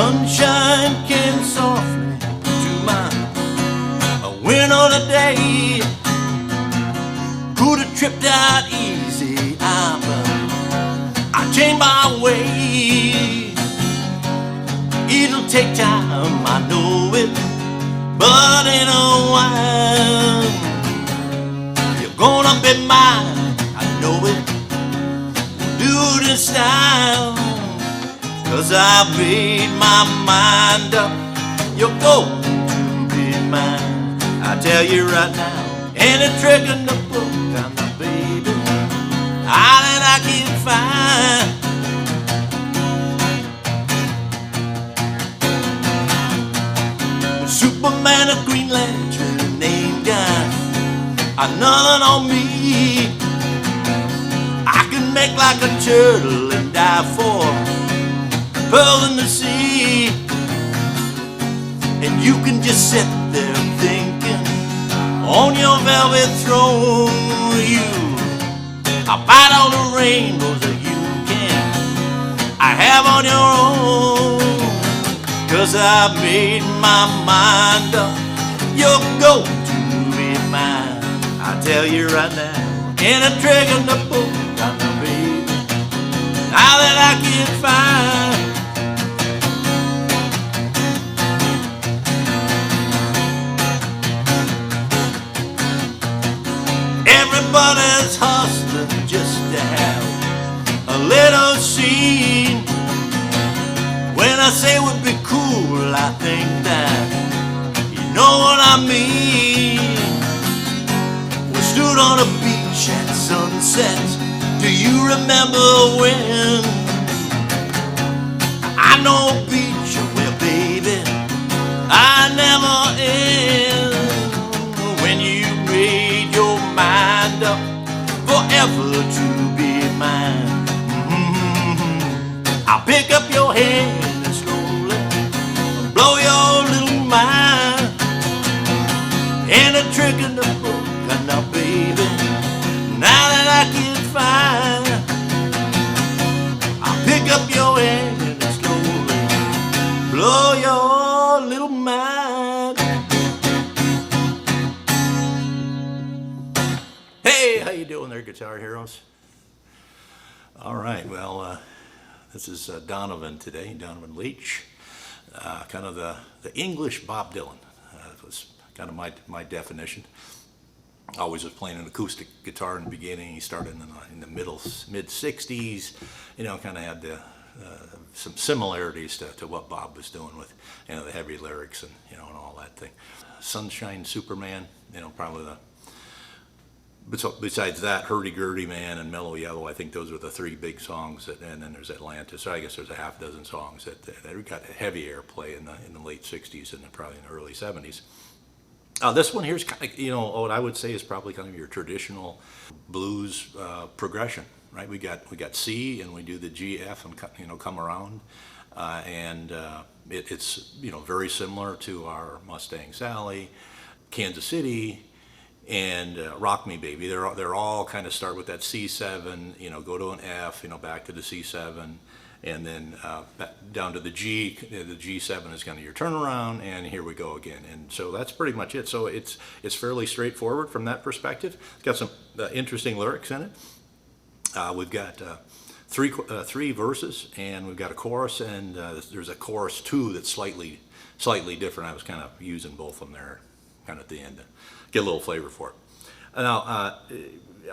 Sunshine came softly to my winter day. Could have tripped out easy, I changed my way. It'll take time, I know it, but in a while you're gonna be mine, I know it. Do it in style, 'cause I made my mind up. You're going to be mine, I tell you right now. Any trick in the book, I'm the baby, all that I can find. Superman, a Green Lantern, ain't got nothing on me. I can make like a turtle and dive for pearl in the sea. And you can just sit there thinking on your velvet throne. I'll bite all the rainbows that you can I have on your own. 'Cause I made my mind up. You're going to be mine, I tell you right now. In a trick in the book, I'm the baby, all that I can find. Everybody's hustling just to have a little scene. When I say it would be cool, I think that you know what I mean. We stood on a beach at sunset. Do you remember when? I know a beach where, baby, I never end. When you made your mind up forever to be mine, I'll pick up your hand and slowly blow your little mind. And a trick in the book, and now, baby, now that I can find, I'll pick up your hand and slowly blow your little mind. Hey, how you doing there, Guitar Heroes? All right, well, this is Donovan today, Donovan Leach, kind of the English Bob Dylan. Was kind of my definition. Always was playing an acoustic guitar in the beginning. He started in the mid-60s, you know, kind of had some similarities to what Bob was doing with, you know, the heavy lyrics and, you know, and all that thing. Sunshine Superman, you know, probably besides that, Hurdy-Gurdy Man and Mellow Yellow, I think those are the three big songs. And then there's Atlantis. So I guess there's a half dozen songs that got heavy airplay in the late 60s and then probably in the early 70s. This one here is kind of, you know, what I would say is probably kind of your traditional blues progression, right? We got C and we do the G, F, and, you know, come around. It's, you know, very similar to our Mustang Sally, Kansas City, and Rock Me Baby. They're all kind of start with that C7, you know, go to an F, you know, back to the C7, and then down to the G. The G7 is kind of your turnaround, and here we go again. And so that's pretty much it. So it's fairly straightforward from that perspective. It's got some interesting lyrics in it. We've got three verses, and we've got a chorus, and there's a chorus too that's slightly different. I was kind of using both of them there, kind of at the end, to get a little flavor for it. Now,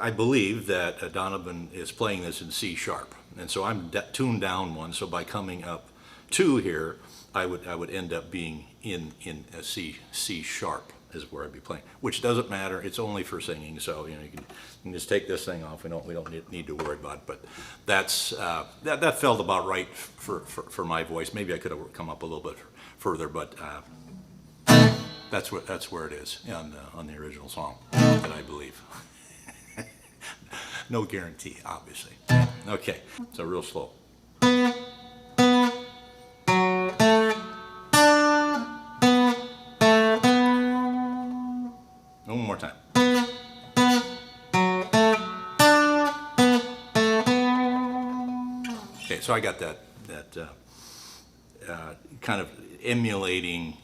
I believe that Donovan is playing this in C sharp, and so I'm tuned down one. So by coming up two here, I would end up being in a C sharp is where I'd be playing, which doesn't matter. It's only for singing, so you know you can just take this thing off. We don't need to worry about it. But that's that felt about right for my voice. Maybe I could have come up a little bit further, but that's where it is on the original song that I believe. No guarantee, obviously. Okay, so real slow. One more time. Okay, so I got that kind of emulating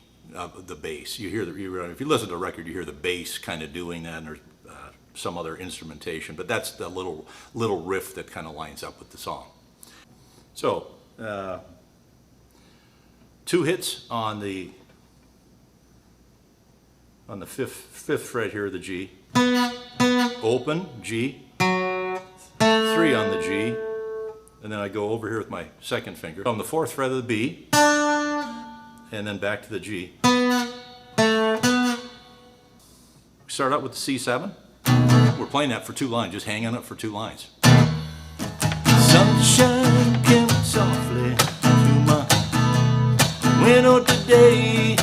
the bass. You hear if you listen to the record, you hear the bass kind of doing that, and there's some other instrumentation, but that's the little riff that kind of lines up with the song. So 2 hits on the fifth fret here of the G, open G, 3 on the G, and then I go over here with my second finger on the 4th fret of the B, and then back to the G. Start out with the C7. We're playing that for 2 lines. Just hang on it for 2 lines. Sunshine came softly to my window today.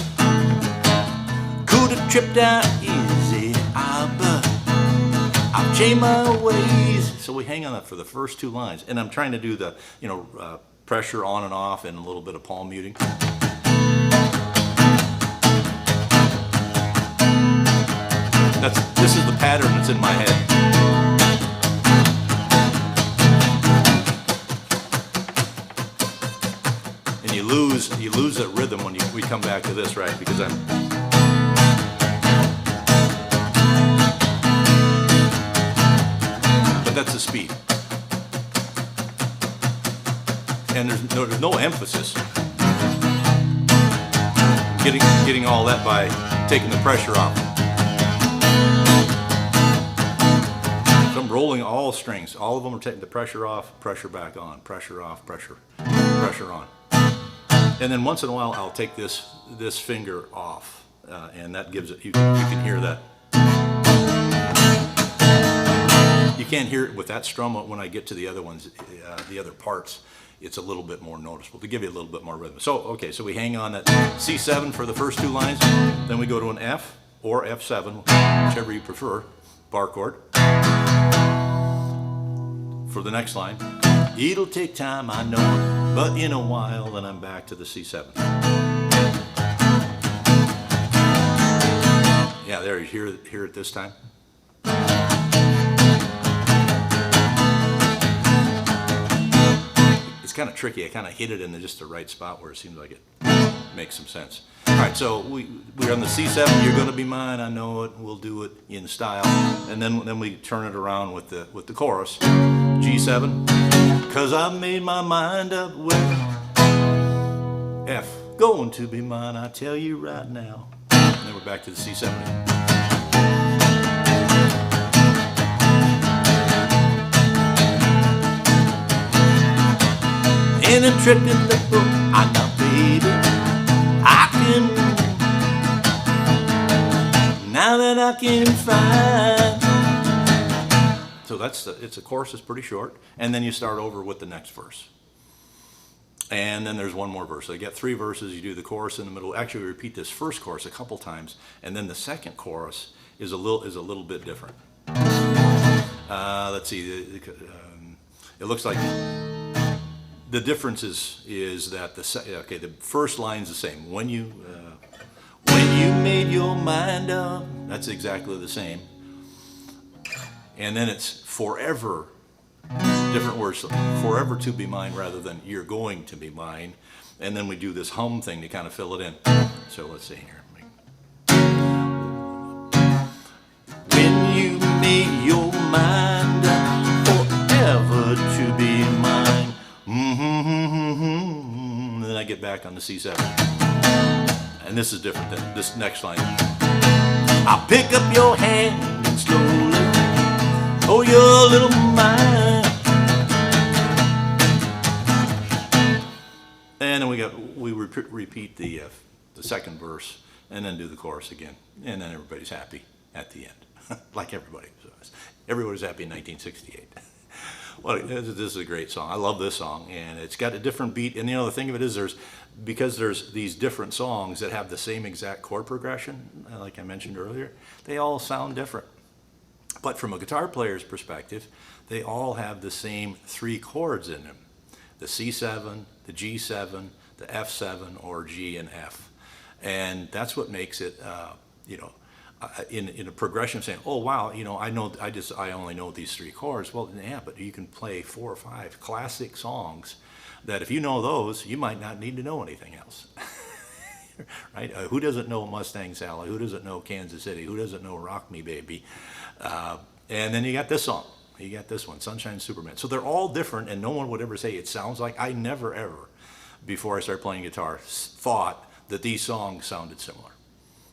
Could have tripped out easy, but I've changed my ways. So we hang on that for the first 2 lines, and I'm trying to do the pressure on and off and a little bit of palm muting. This is the pattern that's in my head. And you lose that rhythm when we come back to this, right? Because but that's the speed. And there's no emphasis. Getting all that by taking the pressure off. So I'm rolling all strings. All of them are taking the pressure off, pressure back on, pressure off, pressure on. And then once in a while, I'll take this finger off, and that gives it. You can hear that. You can't hear it with that strum when I get to the other ones, the other parts. It's a little bit more noticeable to give you a little bit more rhythm. So okay, so we hang on that C7 for the first 2 lines, then we go to an F or F7, whichever you prefer, bar chord. For the next line, it'll take time, I know it, but in a while, then I'm back to the C7. Yeah, there, you hear it this time. It's kind of tricky. I kind of hit it in just the right spot where it seems like it makes some sense. All right, so we're on the C7. You're gonna be mine, I know it. We'll do it in style, and then we turn it around with the chorus. G7, 'cause I made my mind up with F, going to be mine, I tell you right now. And then we're back to the C7. In a trick in the book, I got baby, I can, now that I can find. So it's a chorus that's pretty short, and then you start over with the next verse. And then there's one more verse. So you get 3 verses, you do the chorus in the middle. Actually, we repeat this first chorus a couple times, and then the second chorus is a little bit different. Let's see, it looks like the difference is that the first line's the same. When you made your mind up, that's exactly the same. And then it's forever, different words, forever to be mine rather than you're going to be mine. And then we do this hum thing to kind of fill it in. So let's see here. When you made your mind up, forever to be mine. And then I get back on the C7. And this is different than this next line. I'll pick up your hand and slowly, oh, your little mind. And then we repeat the second verse, and then do the chorus again, and then everybody's happy at the end, like everybody was. Everybody's happy in 1968. Well, this is a great song. I love this song, and it's got a different beat. And the thing of it is, because there's these different songs that have the same exact chord progression, like I mentioned earlier, they all sound different. But from a guitar player's perspective, they all have the same 3 chords in them: the C7, the G7, the F7, or G and F. And that's what makes it, in a progression, saying, oh wow, I only know these 3 chords. Well, yeah, but you can play 4 or 5 classic songs that if you know those, you might not need to know anything else. Right? Who doesn't know Mustang Sally? Who doesn't know Kansas City? Who doesn't know Rock Me Baby? And then you got this song. You got this one, Sunshine Superman. So they're all different, and no one would ever say it sounds like. I never ever, before I started playing guitar, thought that these songs sounded similar.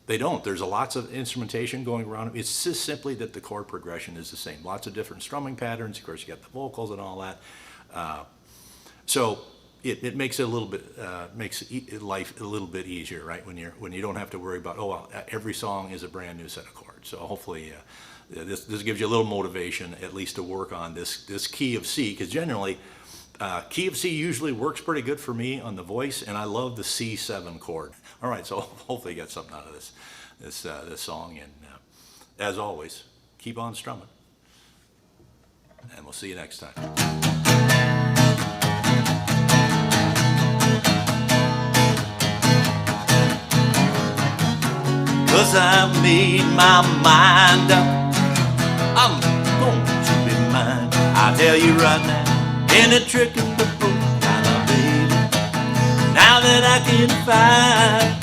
They don't. There's lots of instrumentation going around. It's just simply that the chord progression is the same. Lots of different strumming patterns. Of course, you got the vocals and all that. So it makes it a little bit life a little bit easier, right? When you don't have to worry about, oh, well, every song is a brand new set of chords. So hopefully this gives you a little motivation at least to work on this key of C, because generally key of C usually works pretty good for me on the voice, and I love the C7 chord. All right, so hopefully you got something out of this song, and as always, keep on strumming, and we'll see you next time. 'Cause I made my mind up, I'm going to be mine. I tell you right now, any trick in the book, kind of baby, now that I can find,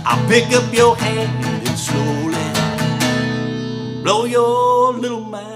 I'll pick up your hand and slowly blow your little mind.